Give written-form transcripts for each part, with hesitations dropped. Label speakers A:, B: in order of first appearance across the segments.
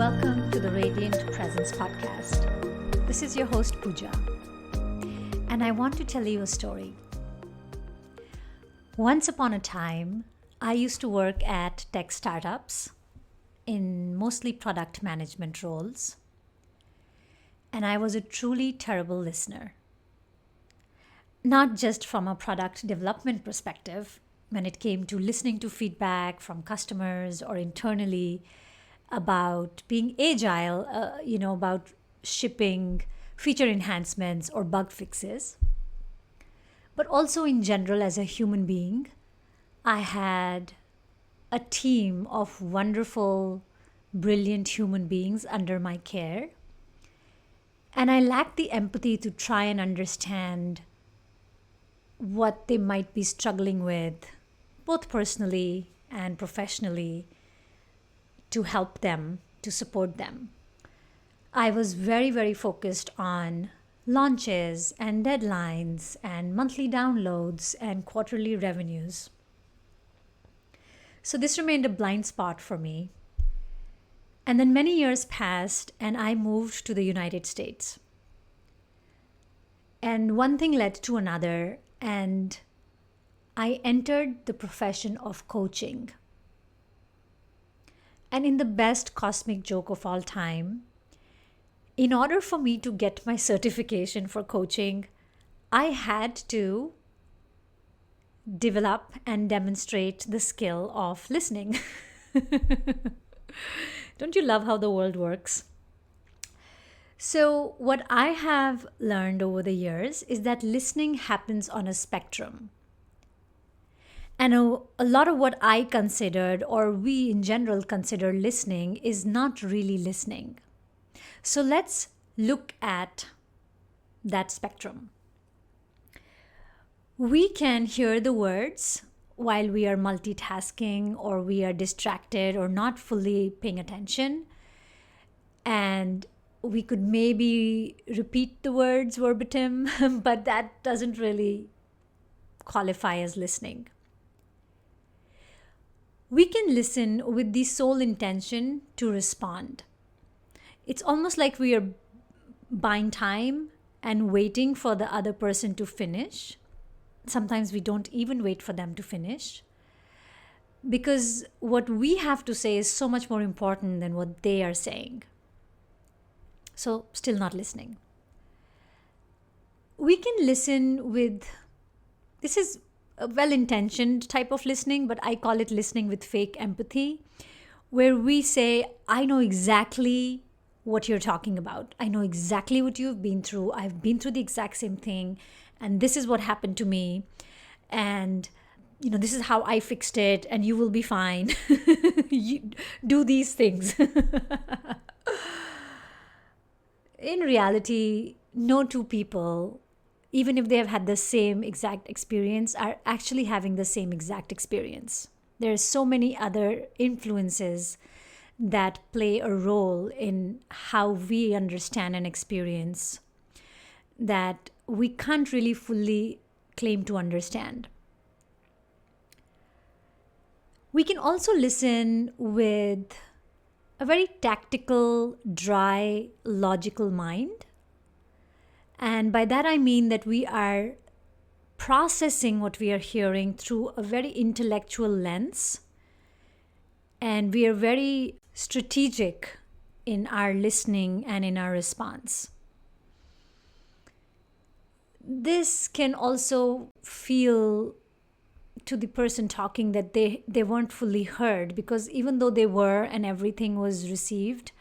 A: Welcome to the Radiant Presence podcast. This is your host, Puja, and I want to tell you a story. Once upon a time, I used to work at tech startups in mostly product management roles, and I was a truly terrible listener. Not just from a product development perspective, when it came to listening to feedback from customers or internally about being agile, about shipping feature enhancements or bug fixes, but also in general as a human being. I had a team of wonderful, brilliant human beings under my care, and I lacked the empathy to try and understand what they might be struggling with, both personally and professionally, to help them, to support them. I was very, very focused on launches and deadlines and monthly downloads and quarterly revenues. So this remained a blind spot for me. And then many years passed and I moved to the United States. And one thing led to another, and I entered the profession of coaching. And in the best cosmic joke of all time, in order for me to get my certification for coaching, I had to develop and demonstrate the skill of listening. Don't you love how the world works? So, what I have learned over the years is that listening happens on a spectrum. And a lot of what I considered, or we in general consider listening, is not really listening. So let's look at that spectrum. We can hear the words while we are multitasking, or we are distracted, or not fully paying attention. And we could maybe repeat the words verbatim, but that doesn't really qualify as listening. We can listen with the sole intention to respond. It's almost like we are buying time and waiting for the other person to finish. Sometimes we don't even wait for them to finish, because what we have to say is so much more important than what they are saying. So, still not listening. We can listen with, this is a well-intentioned type of listening, but I call it listening with fake empathy, where we say, I know exactly what you're talking about. I know exactly what you've been through. I've been through the exact same thing, and this is what happened to me. And, this is how I fixed it, and you will be fine. You do these things. In reality, no two people, even if they have had the same exact experience, are actually having the same exact experience. There are so many other influences that play a role in how we understand an experience that we can't really fully claim to understand. We can also listen with a very tactical, dry, logical mind. And by that I mean that we are processing what we are hearing through a very intellectual lens. And we are very strategic in our listening and in our response. This can also feel to the person talking that they weren't fully heard, because even though they were and everything was received,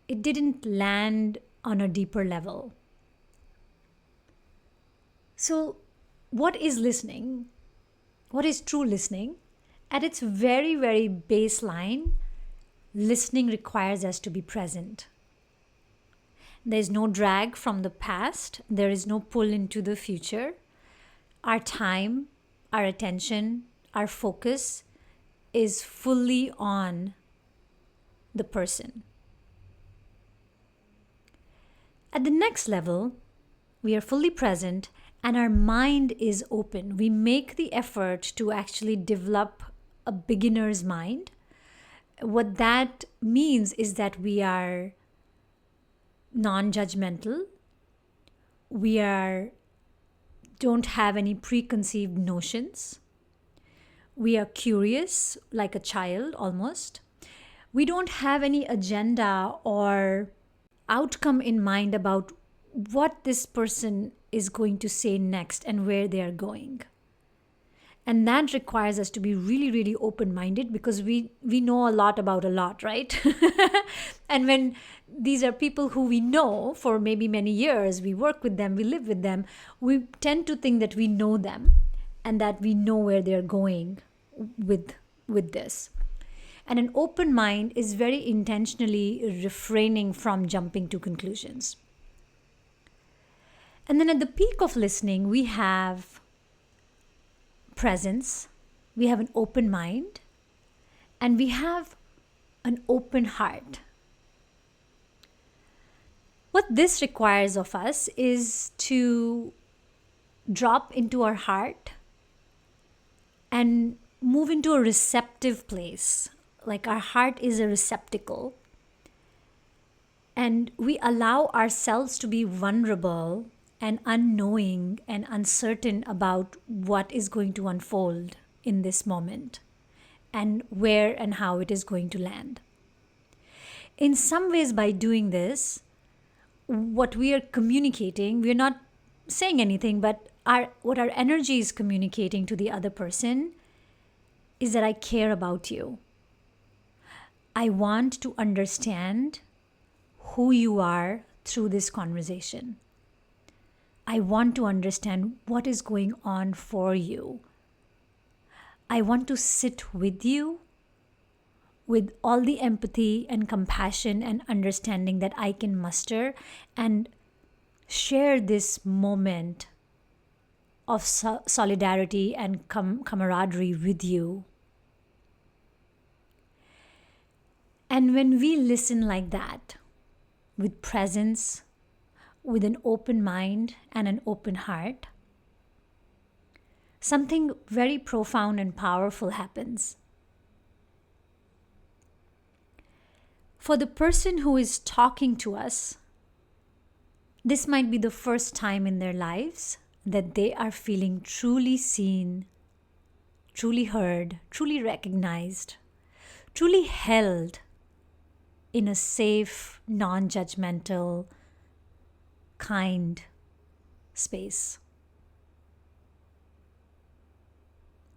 A: it didn't land on a deeper level. So, what is listening? What is true listening? At its very, very baseline, listening requires us to be present. There is no drag from the past. There is no pull into the future. Our time, our attention, our focus is fully on the person. At the next level, we are fully present and our mind is open. We make the effort to actually develop a beginner's mind What that means is that we are non-judgmental. We don't have any preconceived notions. We are curious, like a child almost. We don't have any agenda or outcome in mind about what this person is going to say next and where they are going. And that requires us to be really, really open-minded, because we know a lot about a lot, right? And when these are people who we know for maybe many years, we work with them, we live with them, we tend to think that we know them and that we know where they're going with this. And an open mind is very intentionally refraining from jumping to conclusions. And then at the peak of listening, we have presence, we have an open mind, and we have an open heart. What this requires of us is to drop into our heart and move into a receptive place. Like our heart is a receptacle. And we allow ourselves to be vulnerable and unknowing and uncertain about what is going to unfold in this moment and where and how it is going to land. In some ways, by doing this, what we are communicating, we're not saying anything, but what our energy is communicating to the other person is that I care about you. I want to understand who you are through this conversation. I want to understand what is going on for you. I want to sit with you with all the empathy and compassion and understanding that I can muster and share this moment of solidarity and camaraderie with you. And when we listen like that, with presence, with an open mind and an open heart, something very profound and powerful happens. For the person who is talking to us, this might be the first time in their lives that they are feeling truly seen, truly heard, truly recognized, truly held in a safe, non-judgmental, kind space.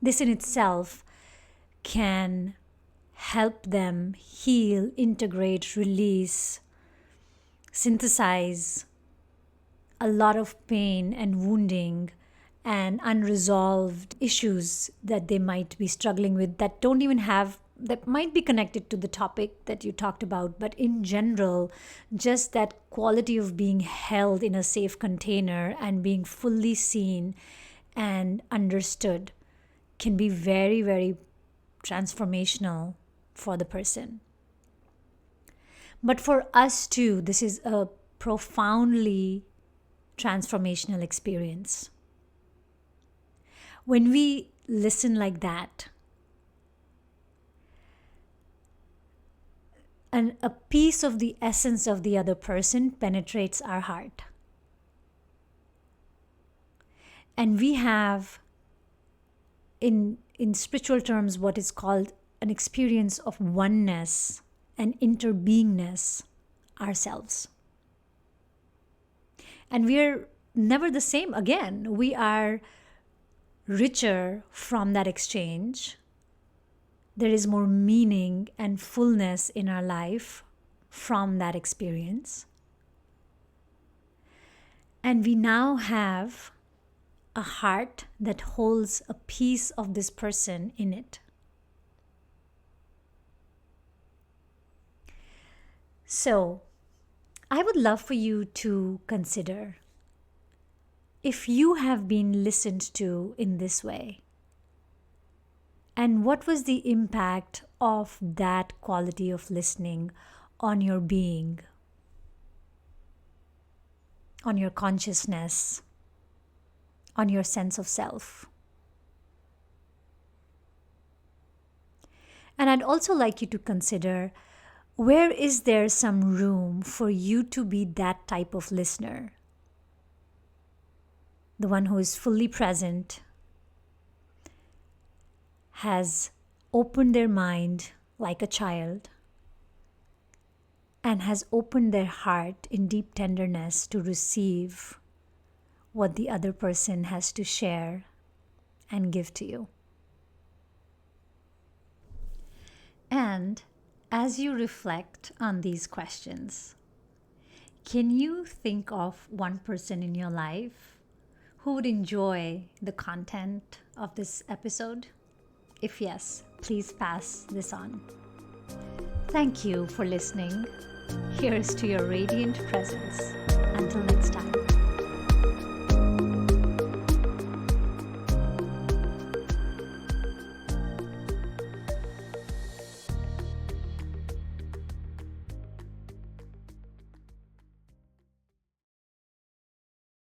A: This in itself can help them heal, integrate, release, synthesize a lot of pain and wounding and unresolved issues that they might be struggling with that might be connected to the topic that you talked about. But in general, just that quality of being held in a safe container and being fully seen and understood can be very, very transformational for the person. But for us too, this is a profoundly transformational experience. When we listen like that, and a piece of the essence of the other person penetrates our heart. And we have, in spiritual terms, what is called an experience of oneness and interbeingness ourselves. And we're never the same again. We are richer from that exchange. There is more meaning and fullness in our life from that experience. And we now have a heart that holds a piece of this person in it. So, I would love for you to consider if you have been listened to in this way. And what was the impact of that quality of listening on your being, on your consciousness, on your sense of self? And I'd also like you to consider, where is there some room for you to be that type of listener? The one who is fully present, has opened their mind like a child, and has opened their heart in deep tenderness to receive what the other person has to share and give to you. And as you reflect on these questions, can you think of one person in your life who would enjoy the content of this episode? If yes, please pass this on. Thank you for listening. Here's to your radiant presence. Until next time.